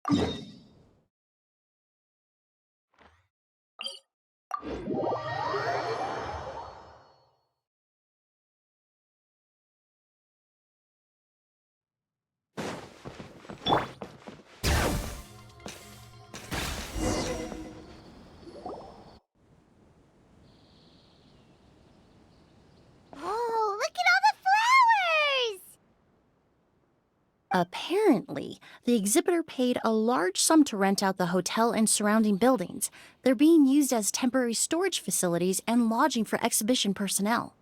Oh, look at all the flowers! Apparently, the exhibitor paid a large sum to rent out the hotel and surrounding buildings. They're being used as temporary storage facilities and lodging for exhibition personnel.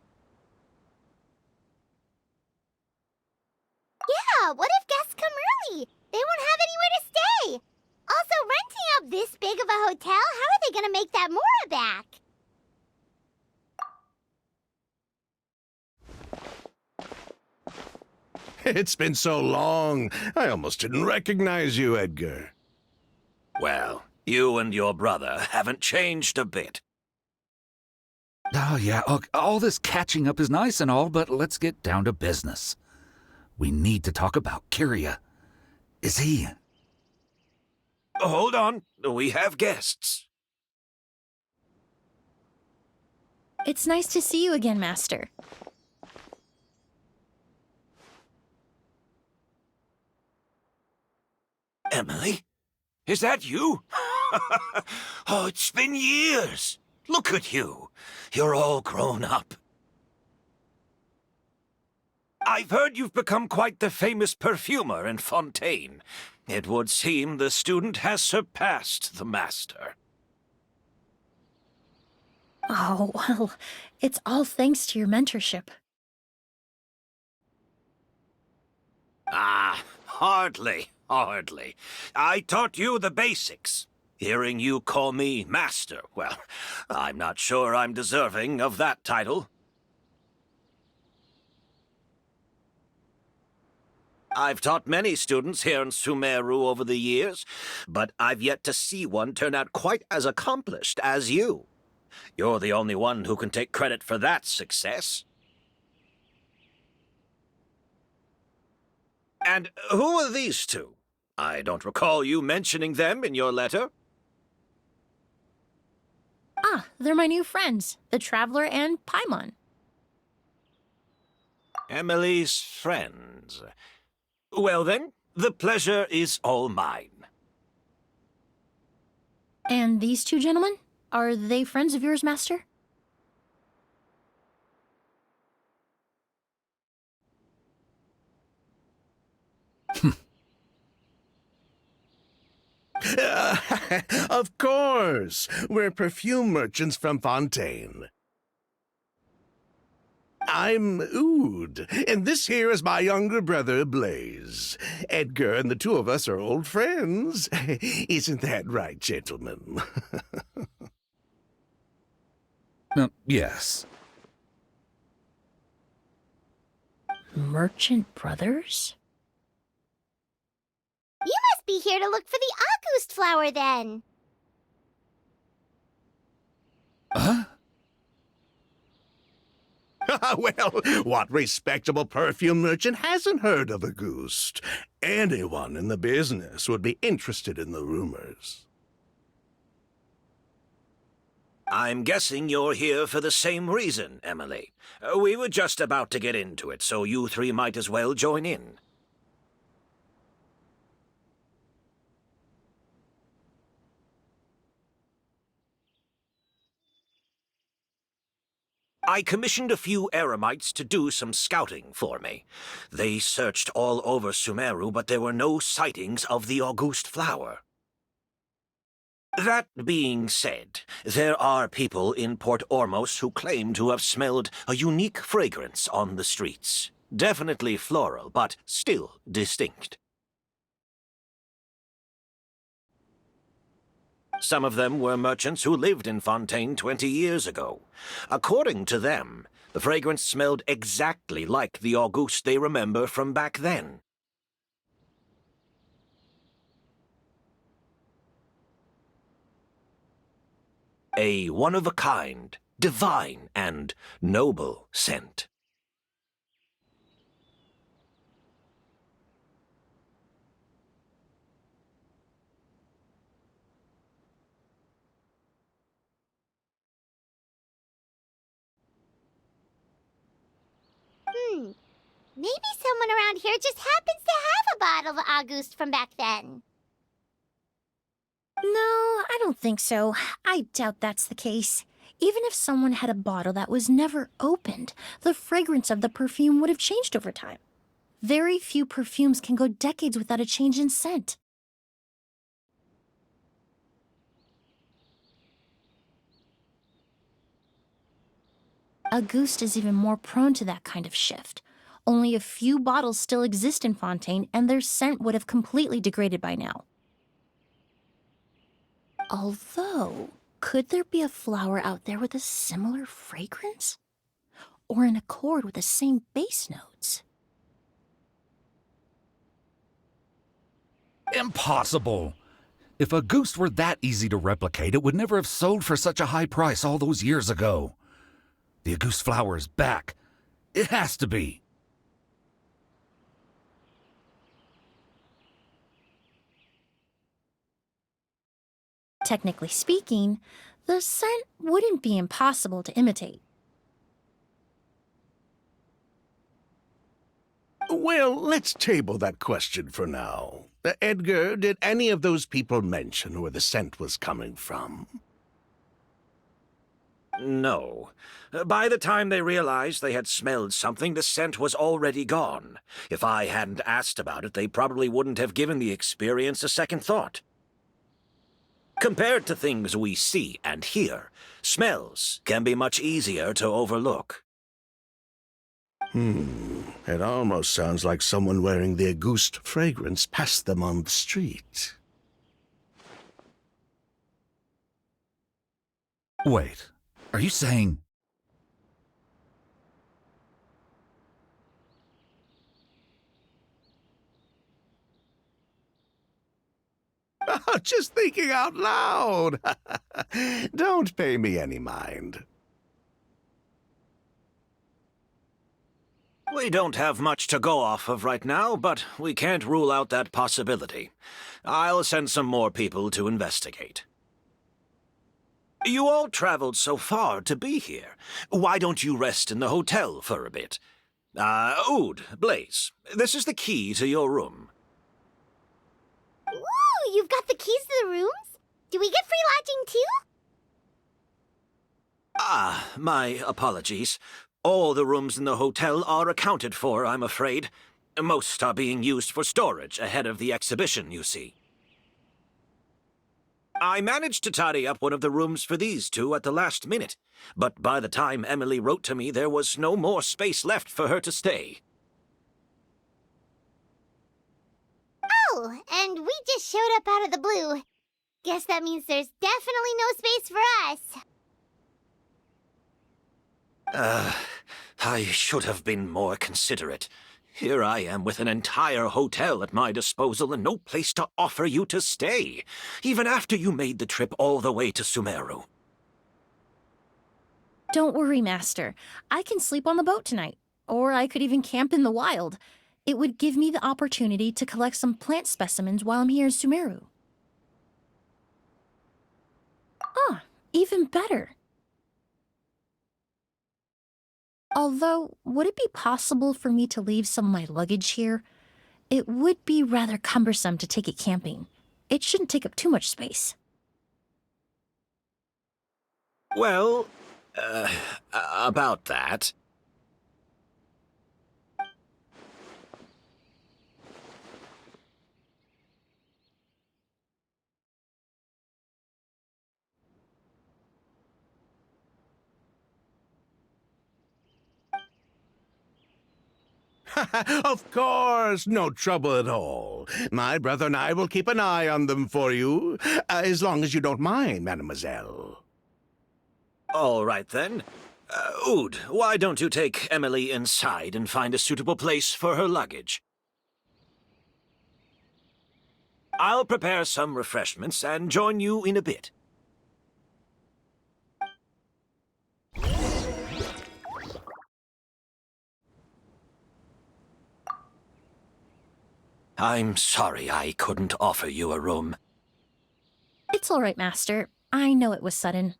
Yeah, what if guests come early? They won't have anywhere to stay. Also, renting out this big of a hotel, how are they gonna make that Mora back? It's been so long, I almost didn't recognize you, Edgar. Well, you and your brother haven't changed a bit. Oh, yeah, all this catching up is nice and all, but let's get down to business. We need to talk about Kyria. Is he... Hold on, we have guests. It's nice to see you again, Master. Emily? Is that you? Oh, it's been years. Look at you. You're all grown up. I've heard you've become quite the famous perfumer in Fontaine. It would seem the student has surpassed the master. Oh, well, it's all thanks to your mentorship. Ah, hardly. Hardly. I taught you the basics. Hearing you call me master, well, I'm not sure I'm deserving of that title. I've taught many students here in Sumeru over the years, but I've yet to see one turn out quite as accomplished as you. You're the only one who can take credit for that success. And who are these two? I don't recall you mentioning them in your letter. Ah, they're my new friends, the Traveler and Paimon. Emily's friends. Well then, the pleasure is all mine. And these two gentlemen? Are they friends of yours, Master? Of course! We're perfume merchants from Fontaine. I'm Oud, and this here is my younger brother, Blaze. Edgar and the two of us are old friends. Isn't that right, gentlemen? Yes. Merchant brothers? You must be here to look for the August flower, then. Huh? Well, what respectable perfume merchant hasn't heard of Auguste? Anyone in the business would be interested in the rumors. I'm guessing you're here for the same reason, Emily. We were just about to get into it, so you three might as well join in. I commissioned a few eremites to do some scouting for me. They searched all over Sumeru, but there were no sightings of the Auguste flower. That being said, there are people in Port Ormos who claim to have smelled a unique fragrance on the streets. Definitely floral, but still distinct. Some of them were merchants who lived in Fontaine 20 years ago. According to them, the fragrance smelled exactly like the Auguste they remember from back then. A one-of-a-kind, divine, and noble scent. Maybe someone around here just happens to have a bottle of August from back then. No, I don't think so. I doubt that's the case. Even if someone had a bottle that was never opened, the fragrance of the perfume would have changed over time. Very few perfumes can go decades without a change in scent. Auguste is even more prone to that kind of shift. Only a few bottles still exist in Fontaine, and their scent would have completely degraded by now. Although, could there be a flower out there with a similar fragrance? Or an accord with the same bass notes? Impossible! If Auguste were that easy to replicate, it would never have sold for such a high price all those years ago. The Auguste flower is back. It has to be. Technically speaking, the scent wouldn't be impossible to imitate. Well, let's table that question for now. Edgar, did any of those people mention where the scent was coming from? No. By the time they realized they had smelled something, the scent was already gone. If I hadn't asked about it, they probably wouldn't have given the experience a second thought. Compared to things we see and hear, smells can be much easier to overlook. It almost sounds like someone wearing the Auguste fragrance passed them on the street. Wait, are you saying... Just thinking out loud. Don't pay me any mind. We don't have much to go off of right now, but we can't rule out that possibility. I'll send some more people to investigate. You all traveled so far to be here. Why don't you rest in the hotel for a bit? Oud, Blaze, this is the key to your room. Ooh, you've got the keys to the rooms? Do we get free lodging too? My apologies. All the rooms in the hotel are accounted for, I'm afraid. Most are being used for storage ahead of the exhibition, you see. I managed to tidy up one of the rooms for these two at the last minute, but by the time Emily wrote to me, there was no more space left for her to stay. Oh, and we just showed up out of the blue. Guess that means there's definitely no space for us. I should have been more considerate. Here I am with an entire hotel at my disposal and no place to offer you to stay, even after you made the trip all the way to Sumeru. Don't worry, Master. I can sleep on the boat tonight. Or I could even camp in the wild. It would give me the opportunity to collect some plant specimens while I'm here in Sumeru. Even better. Although, would it be possible for me to leave some of my luggage here? It would be rather cumbersome to take it camping. It shouldn't take up too much space. Well, about that. Of course, no trouble at all. My brother and I will keep an eye on them for you, as long as you don't mind, mademoiselle. All right, then. Oud, why don't you take Emily inside and find a suitable place for her luggage? I'll prepare some refreshments and join you in a bit. I'm sorry I couldn't offer you a room. It's all right, Master. I know it was sudden.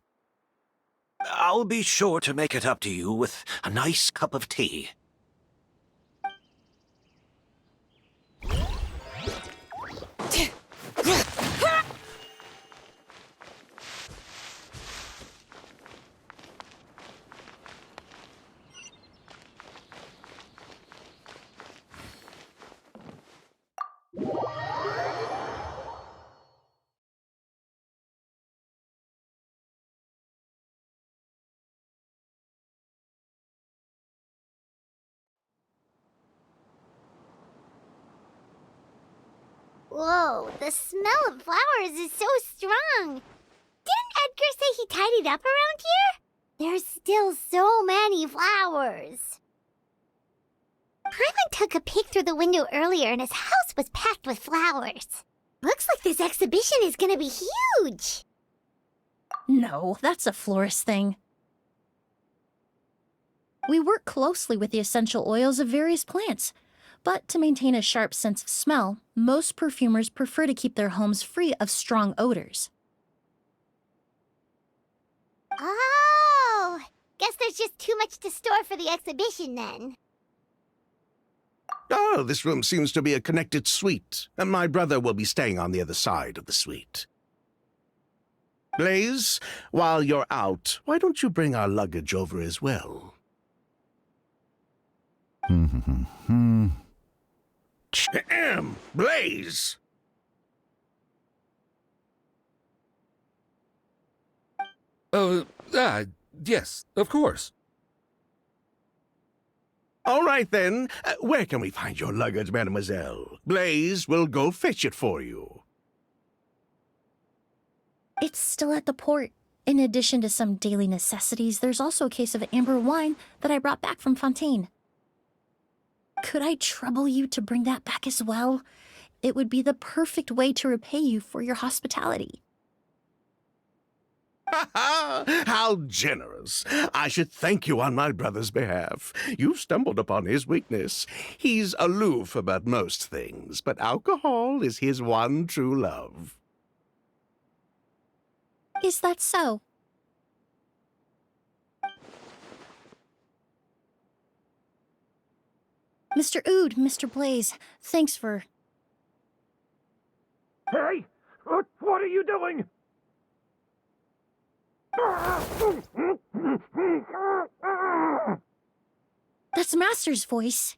I'll be sure to make it up to you with a nice cup of tea. Whoa, the smell of flowers is so strong. Didn't Edgar say he tidied up around here? There's still so many flowers. Hyman took a peek through the window earlier and his house was packed with flowers. Looks like this exhibition is gonna be huge. No, that's a florist thing. We work closely with the essential oils of various plants, but to maintain a sharp sense of smell, most perfumers prefer to keep their homes free of strong odors. Oh, guess there's just too much to store for the exhibition then. Oh, this room seems to be a connected suite, and my brother will be staying on the other side of the suite. Blaze, while you're out, why don't you bring our luggage over as well? Blaze! Yes, of course. All right, then. Where can we find your luggage, mademoiselle? Blaze will go fetch it for you. It's still at the port. In addition to some daily necessities, there's also a case of amber wine that I brought back from Fontaine. Could I trouble you to bring that back as well? It would be the perfect way to repay you for your hospitality. Ha ha! How generous! I should thank you on my brother's behalf. You've stumbled upon his weakness. He's aloof about most things, but alcohol is his one true love. Is that so? Mr. Ood, Mr. Blaze, thanks for... Hey! What are you doing? That's Master's voice.